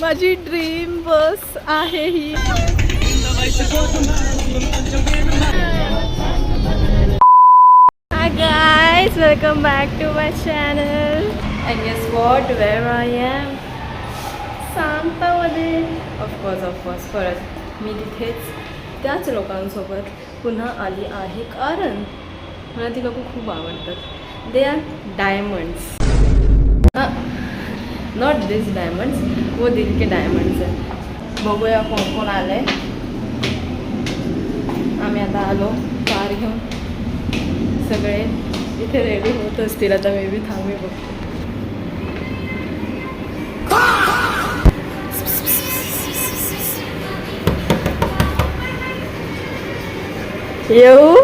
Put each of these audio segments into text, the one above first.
माझी ड्रीम बस आहे ही. Hi guys, welcome back to my channel. And guess what? Where I am? सांतामध्ये. Of course. परत मी तिथेच त्याच लोकांसोबत पुन्हा आली आहे कारण मला ती लोक खूप आवडतात. They are diamonds. Not this diamonds, वो दिल के डायमंड्स आहे. बघूया कोण कोण आलं आहे. आम्ही आता आलो कार घेऊन. सगळे इथे रेडी होत असतील आता. मे बी थांबी बघतो. येऊ.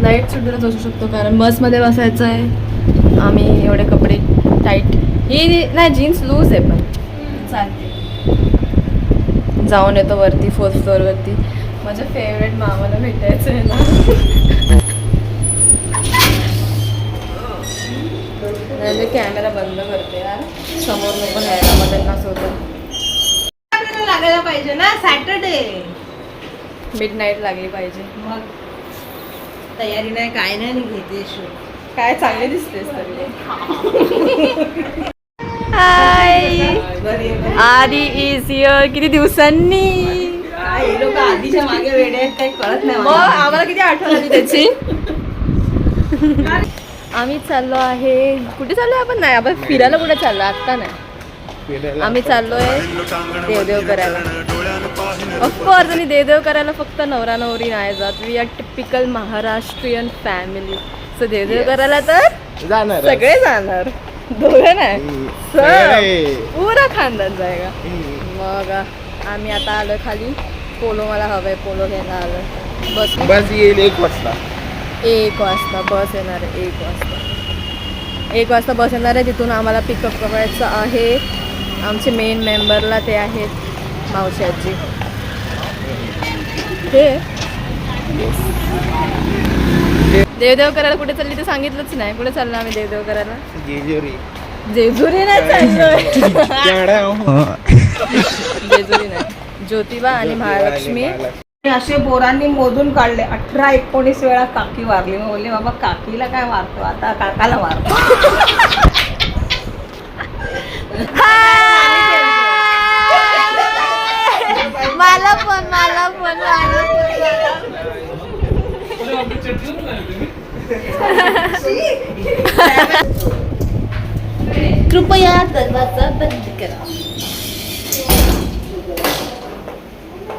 नाईट सूटवरच असू शकतो कारण बसमध्ये बसायचं आहे. आम्ही एवढे कपडे टाईट. ही नाही जीन्स लूज आहे पण चालते. जाऊन येतो वरती 4th फ्लोअरवरती. माझ्या फेवरेट मामाला भेटायचं आहे ना. नाही कॅमेरा बंद करते यार. समोर नको न्यायला मग त्यांना सोबत लागायला पाहिजे ना. सॅटरडे मिडनाईट लागली पाहिजे. मग तयारी नाही काय नाही घेते शूट. काय चांगले दिसतेस तरी. हाय आदी इज हिअर. किती दिवसांनी. काय हे लोक आधीच्या मागे वेडे आहेत काही कळत नाही मग आम्हाला किती आठवण आली त्याची. आम्ही चाललो आहे. कुठे चाललोय आपण. नाही आपण फिरायला कुठे चाललो आत्ता नाही. आम्ही चाललोय देवदेव करायला. ऑफकोर्स. आणि देवदेव करायला फक्त नवरा नवरी नाही जात. We are typical Maharashtrian family. So देवदेव करायला तर सगळे जाणार. दोघं नाही पुरा खानदान जायगा. मग आम्ही आता आलो खाली. पोलो मला हवंय. पोलो घ्यायला आलोय. बस येईल 1 वाजता. 1 वाजता बस येणार आहे. 1 वाजता बस येणार आहे. तिथून आम्हाला पिकअप करायचं आहे. आमचे मेन मेंबरला ते आहेत मावशी आजी. हे देवदेव करायला कुठे चालली ते सांगितलंच नाही. कुठे चाललो आम्ही देवदेव करायला. जेजुरी नाही चाललोय. जेजुरी नाही. ज्योतिबा आणि महालक्ष्मी. असे बोरांनी मोजून काढले. 18-19 वेळा काकी वारली. मग बोलले बाबा काकीला काय मारतो आता काकाला मारतो. मला पण कृपया दरवाजा बंद करा.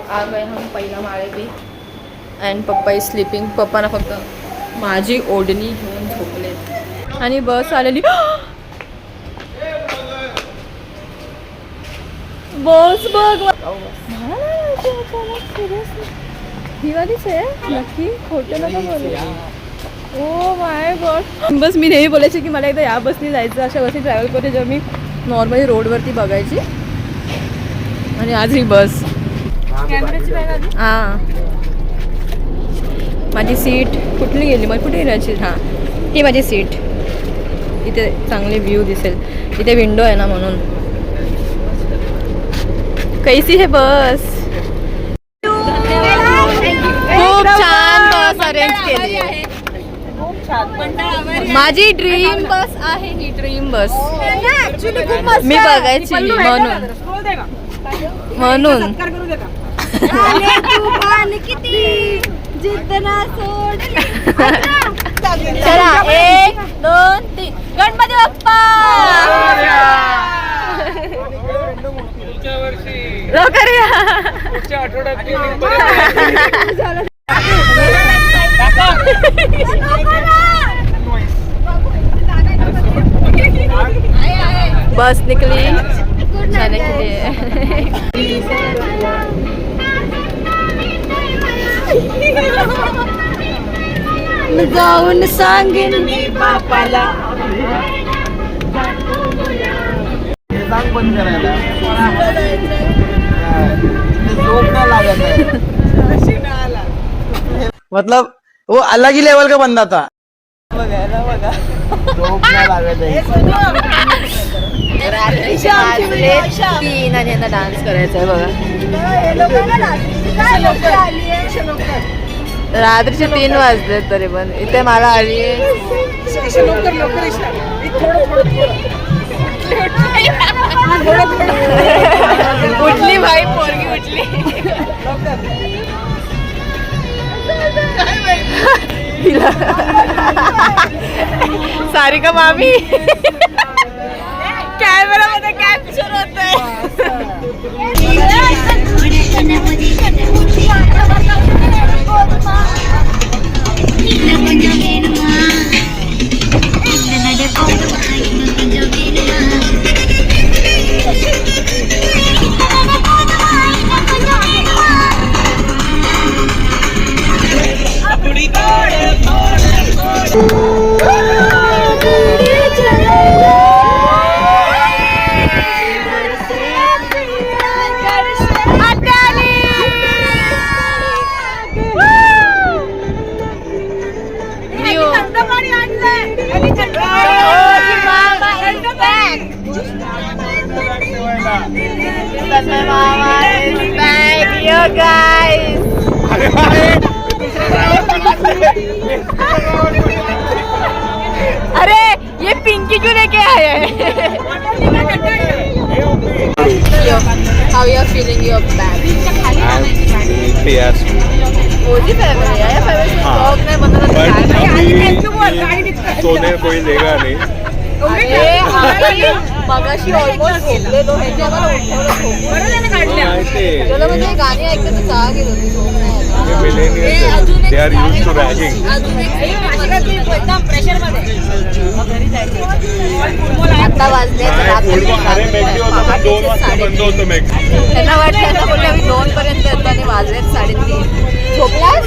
आ गए हम पहिला माळे पे. अँड पप्पा इज स्लीपिंग. पप्पाना फक्त माझी ओढणी घेऊन झोपले. आणि बस आलेली. बस बघ. दिवाळीच आहे नक्की. खोटं नका बोलू. Oh my God. बस मी नेहमी बोलायची की मला एकदा या बसनी जायचं. अशा बसनी ट्रॅव्हल करते जेव्हा मी नॉर्मली रोडवरती बघायची. आणि आज ही बस. कॅमेऱ्याची बॅग आली. हां माझी सीट कुठली गेली. मग कुठे गेली. हां ही माझी सीट. इथे चांगली व्ह्यू दिसेल. इथे विंडो आहे ना म्हणून. कैसी है बस. खूप छान बस अरेंज केली आहे. माझी ड्रीम बस आहे ही. ड्रीम बस मी बघायची म्हणून. चला 1 2 3 गणपती बाप्पा. लवकर या. बस निकली जाने के लिए. जाऊन सांगेन मी बापाला. सांग बंद करायला. झोप नाही लागत है. मतलब वो अलग ही लेवल का बंदा था. बघा झोप नाही लागत आहे. रात्रीचे वाजले 3 आणि यांना डान्स करायचा आहे बघा. रात्रीचे 3 वाजले तरी पण इथे मला आली उठली भाई पोरगी उठली. सारिका मामी कॅमेरा मध्ये कॅप्चर होतंय. अरे ये पिंकी क्यों लेके आए हैं? How you are feeling your bag? ओजी फैमिली है फैमिली ब्लॉग में मतलब सोने कोई लेगा नहीं. अरे आम्ही मगाशी ऑलमोस्ट झोपलेलो ह्याची आम्हाला उठवलं झोपून. चलो म्हणजे गाणी ऐकते तर जाग येत होती झोप नाही आली. They are used to ragging. आता वाजले अरे मॅगडी होता पण 2 वाजता बंद होतं मॅगडी. त्यांना वाटलं त्यांना बोलले आम्ही 2 पर्यंत येतो आणि वाजलेत 3:30. झोपलास?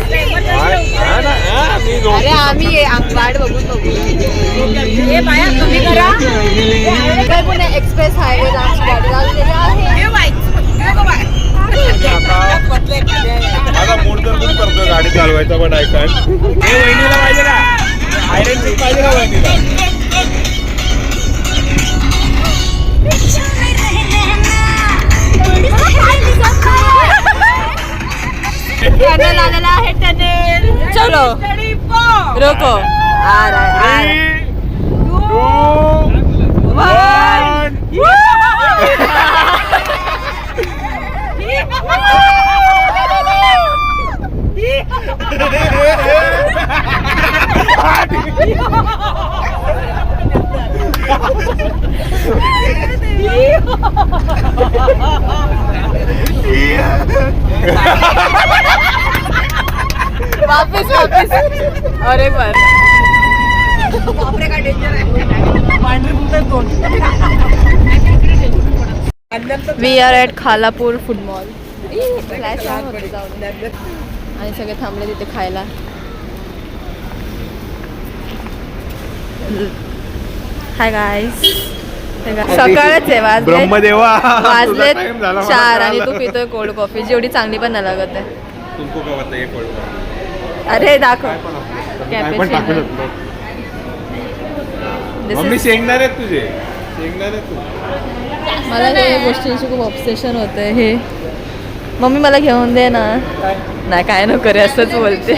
अरे आम्ही वाट बघून बघू काय पुणे एक्सप्रेस हायवे आमची गाडी लावलेली आहे. आता मूड तर खूप करतो गाडी चालवायचा पण ऐका वहिनीला पाहिजे ना आयरन चीज पाहिजे ना वहिनीला. टनेल आलेला आहे टनेल. चलो रोको आ रहा है 2 1 वापस वापस. अरे बर बापरे काय डेंजर आहे. We are at Khalapur food mall. आणि सगळे थांबले तिथे खायला. Hi guys. सकाळच आहे वाजले ब्रह्मदेवा वाजले 4 आणि तू पितोय कोल्ड कॉफी जेवढी चांगली पण नाही लागत आहे. तुमको का बताइए कोल्ड कॉफी अरे दाखव मम्मी शेंगदाणे आहेत तुझे शेंगदाणे तू. मला हे गोष्टींची खूप ऑब्सेशन होतं. हे मम्मी मला घेऊन दे ना. नाही काय नको रे असंच बोलते.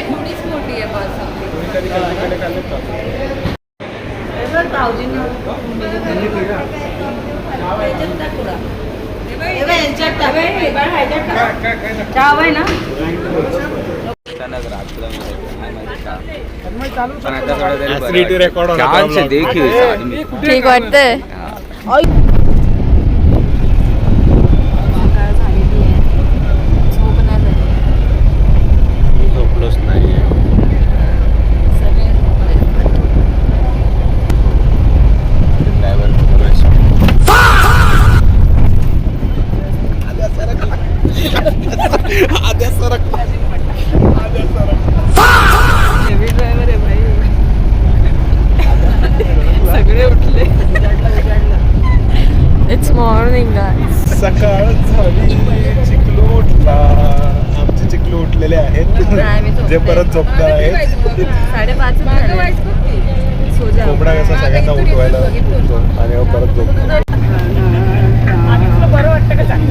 ठीक वाटतंय. झोपलोच नाही. सगळे उठले. इट्स मॉर्निंग गाईस. सकाळ झाली चिकलू उठला. आमचे चिकलू उठलेले आहेत जे परत झोपणार आहेत. 5:30 झाले. कोंबडा कसा सगळ्यांना उठवायला उठतो आणि मग परत झोपतो. बरं वाटतं का सांग.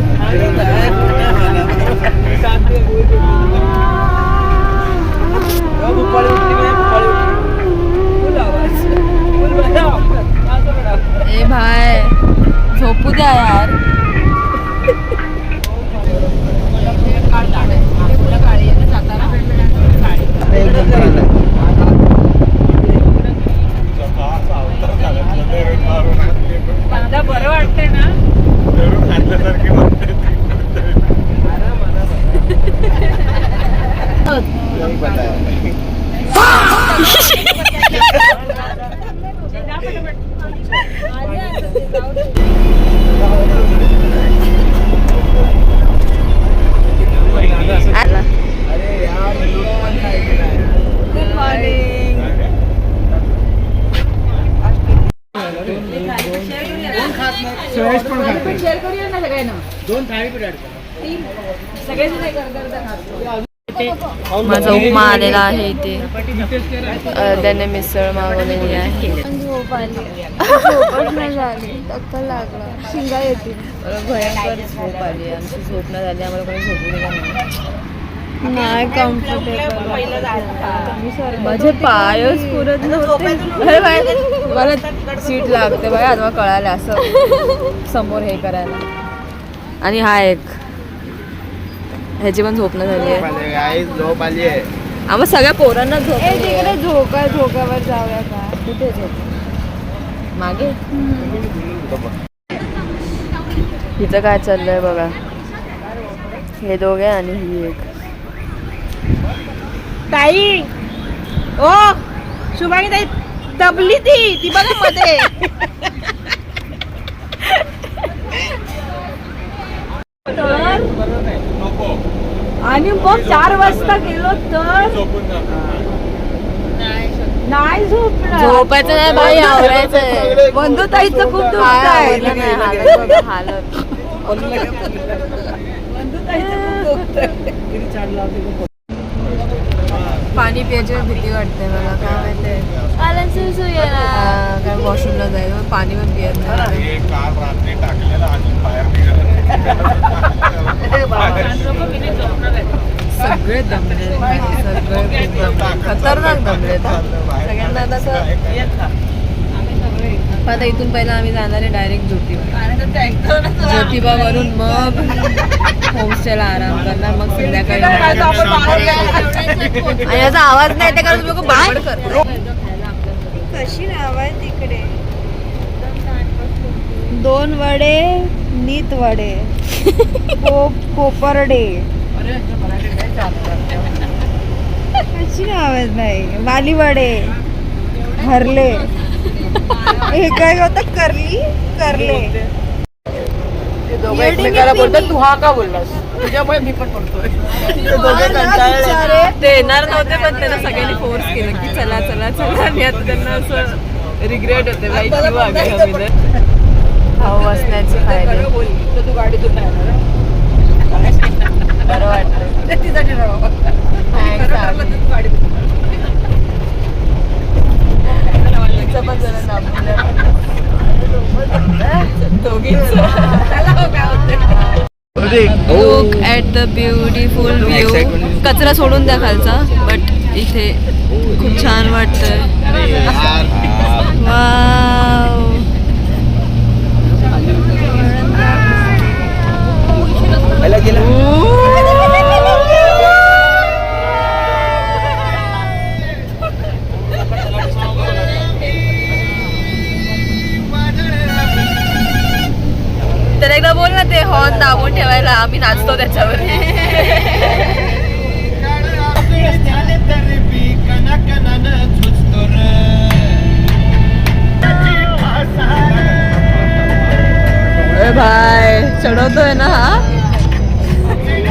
ए भाई झोपू द्या यार. बरं वाटतंय ना. धरून आणल्यासारखी वाटते. Good morning. सुरेश पण खातो. शेअर करूया ना सगळ्यांना. 2 थाळीपीठ सगळेजण एक अर्धा खातो. माझा उपमा आलेला आहे इथे. त्याने मिसळ मागवलेली आहे. झोप आली झोपच नाही झाली टक्कर लागला शिंगा येतील भयंकर झोप आली. आमची झोप नाही झाली. आम्हाला कोणी झोपू दिलं नाही. नाही कम्फर्टेबल माझे पायच पुरत नव्हते. अरे बाय मला सीट लागते बाय. आता मला कळालं असं समोर हे करायला. आणि हा एक ह्याची पण झोप नाही झाली आहे. झोप आली आहे. आम्हा सगळ्या पोरांना झोप ए तिकडे झोक्यावर जाऊया का कुठे झोप मागे. हिचं काय चाललंय बघा. हे दोघे आणि ही एक. ताई ओ शुभांगी ताई दबली ती बघा मध्ये. आणि मग 4 वाजता गेलो तर झोपून जातो. नाही झोपणार. झोपायचं नाही बाई आवरायचंय. बंधुताईचं खूप दुःख काय आहे. आवरलं नाही, हालत बघा, हालत. बंधुताईचं खूप दुःख आहे. पाणी प्यायची भीती वाटते मला. काय माहिती कारण वॉशरूमला जायचं मग पाणी पण पियत नाही. हे काल रात्री टाकलेलं अजून बाहेर निघालं. सगळे दमले सगळे खूप दमले. खतरनाक दमले सगळ्यांना. आता इथून पहिला आम्ही जाणार आहे डायरेक्ट ज्योतिबा वरून मग होमस्टेला आराम करणार. मग संध्याकाळी आणि याचा आवाज नाही ते कारण लोक बाहेर करतो. कशी नाव आहे तिकडे 2 वडे नीत वडे कोपरडे कशी नाव आहेत बाई. वाली वडे हरले हे काय होतं करले दोघं एकमेकाला बोलतात तू हा का बोललास. तुझ्यामुळे मी पण बोलतोय. ते येणार नव्हते पण त्यांना सगळ्यांनी फोर्स केलं की चला चला चला. आणि आता त्यांना असं रिग्रेट होते बाई किंवा भाऊ असण्याचे फायदे. तू गाडीतून नाही येणार. बरं वाटतं. तिसाठी पण जरा look at the beautiful view. कचरा सोडून द्या खालचा. बट इथे खूप छान वाटतंय. वाव. तर एकदा बोल ना ते हॉर्न दाबून ठेवायला. आम्ही नाचतो त्याच्यावर. भाई चढवतोय ना हा.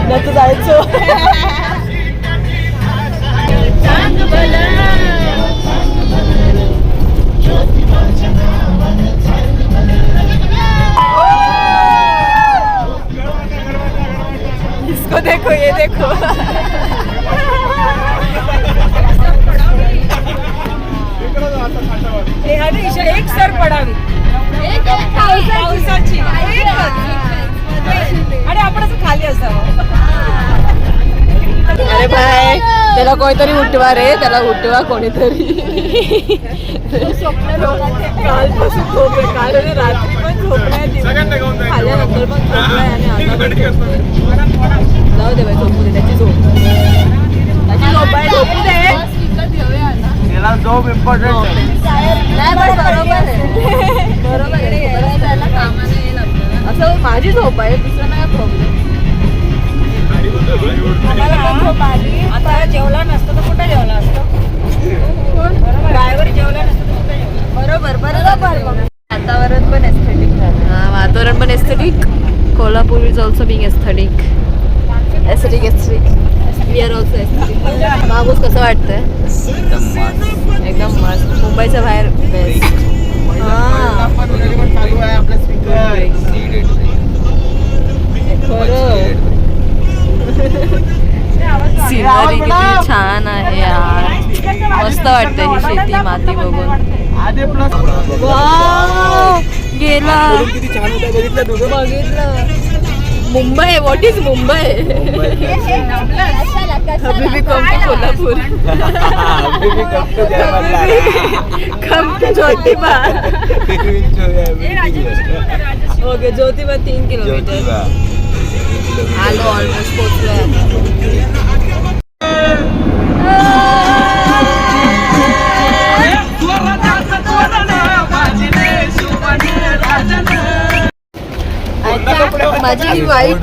नंतर जायचो. इसको देखो ये देखो. इकडं जाऊ आता खाटावर. एक सर पडावी पावसाची आणि आपण असं खाली असावं. अरे बाय त्याला कोणीतरी उठवा रे, त्याला उठवा कोणीतरी. कालपासून झोपे, काल आणि रात्री पण झोपलाय, खाल्यानंतर पण झोपलाय आणि आता पण झोपतोय. जाऊ दे बाई, झोपू दे, त्याची झोप आहे, झोपू दे. त्याला जॉब इम्पॉर्टंट आहे. नाही पण बरोबर आहे, बरोबर आहे. असं माझी झोप आहे, दुसरा नाही प्रॉब्लेम. आता जेवला नसतं तर कुठे जेवला असतो? ड्रायव्हर जेवला नसतं तर कुठे जेवला? बरोबर बरोबर. वातावरण पण एस्थेटिक झालं. हा, वातावरण पण aesthetic. Kolhapur is also being aesthetic. Aesthetic we are also aesthetic. मागूस कसं वाटतंय? एकदम मस्त. मुंबईच्या बाहेर बेस्ट. चालू आहे आपला स्पीकर. सिनरी किती छान आहे यार, मस्त वाटतं ही शेती माती बघून. आधी प्लस वाव, गेला. किती छान होतं बघितलं तुझं. बघितलं. Mumbai, what is Mumbai? हबीबी come to Kolhapur. Come to Jyotiba. Okay, Jyotiba 3 kilometre. आलो, ऑलमोस्ट पोहोचलोय आता. माझी वाईट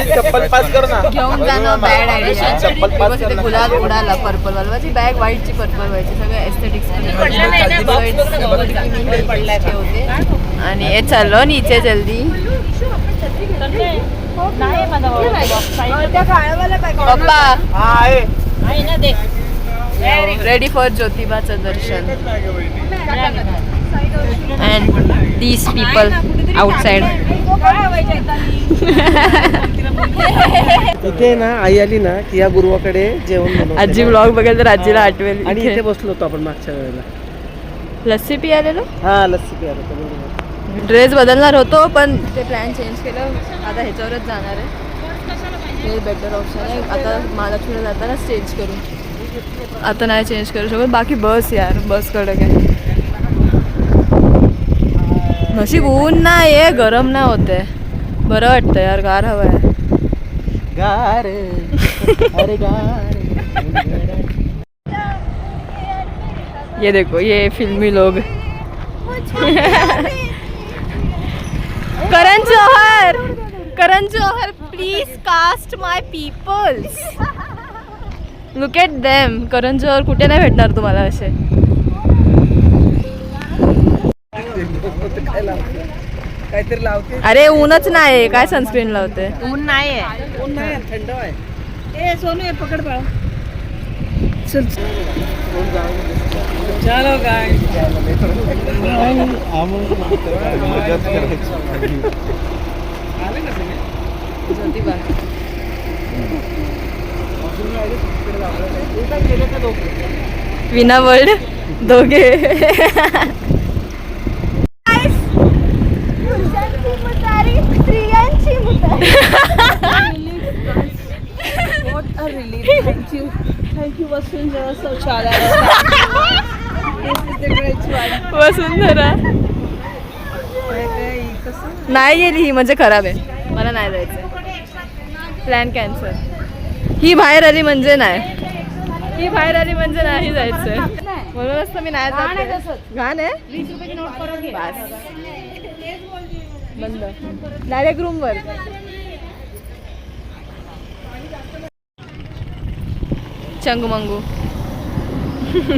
चप्पल पास कर ना. घेऊन जाणं बॅड आयडिया. गुलाल उडाला पर्पल वाला. माझी बॅग व्हाईटची पर्पल व्हायची. सगळे एस्थेटिक्स होते. आणि हे चाललो नीचे जल्दी. पप्पा रेडी फॉर ज्योतिबाचं दर्शन. And these people outside. इथे ना आई आली ना की या गुरुवाकडे जेवण बनवते. आजी ब्लॉग बघेल तर आजीला आठवेल. आणि इथे बसलो होतो आपण मागच्या वेळेला. लस्सी पियालेलो. हा लस्सी प्यायला होतं, बरोबर. ड्रेस बदलणार होतो पण ते प्लॅन चेंज केलं. आता ह्याच्यावरच जाणार आहे. हे बेटर ऑप्शन आहे. आता महालक्ष्मीला जाताना चेंज करू. आता नाही चेंज करू शकत. बाकी बस यार, बस कडक आहे. नशीब ऊन नाही आहे, गरम नाही होते. बरं वाटतं यार, गार हवं आहे. गार अरे गार. ये देखो, ये फिल्मी लोग. Karan Johar please cast my peoples. Look at them. Karan Johar कुठे नाही भेटणार तुम्हाला असे. काहीतरी लावते. अरे ऊनच नाही, काय सनस्क्रीन लावते. ऊन नाही ऊन नाही, थंड आहे. ए सोनू, हे पकड बाळा. चल चलो काय ज्योतिबा. विना वर्ल्ड दोघे. What a relief. Thank you वसुंधरा शौचालय. This is the great one. वसुंधरा नाही गेली ही, म्हणजे खराब आहे. मला नाही जायचं. Plan cancel. ही बाहेर आली म्हणजे नाही. ही बाहेर आली म्हणजे नाही जायचं. म्हणूनच तर मी नाही जात. घाण आहे. 20 रुपयाची नोट करून घे. बस बंद. डायरेक्ट रूमवर. चंगुमंगू.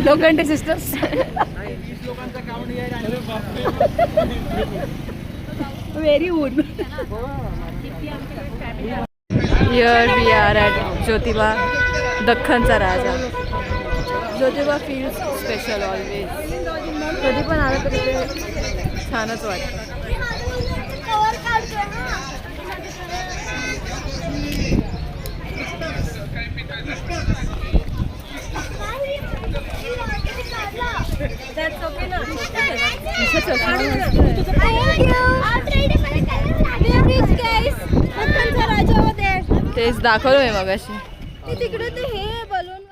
Lokhande sisters. Very wood. Here we are at Jyotiba, दख्खनचा राजा. Jyotiba feels special always. कधी पण आलं तरी ते छानच वाटतं. तेच दाखवलं मी मगाशी तिकडे ते हे बलून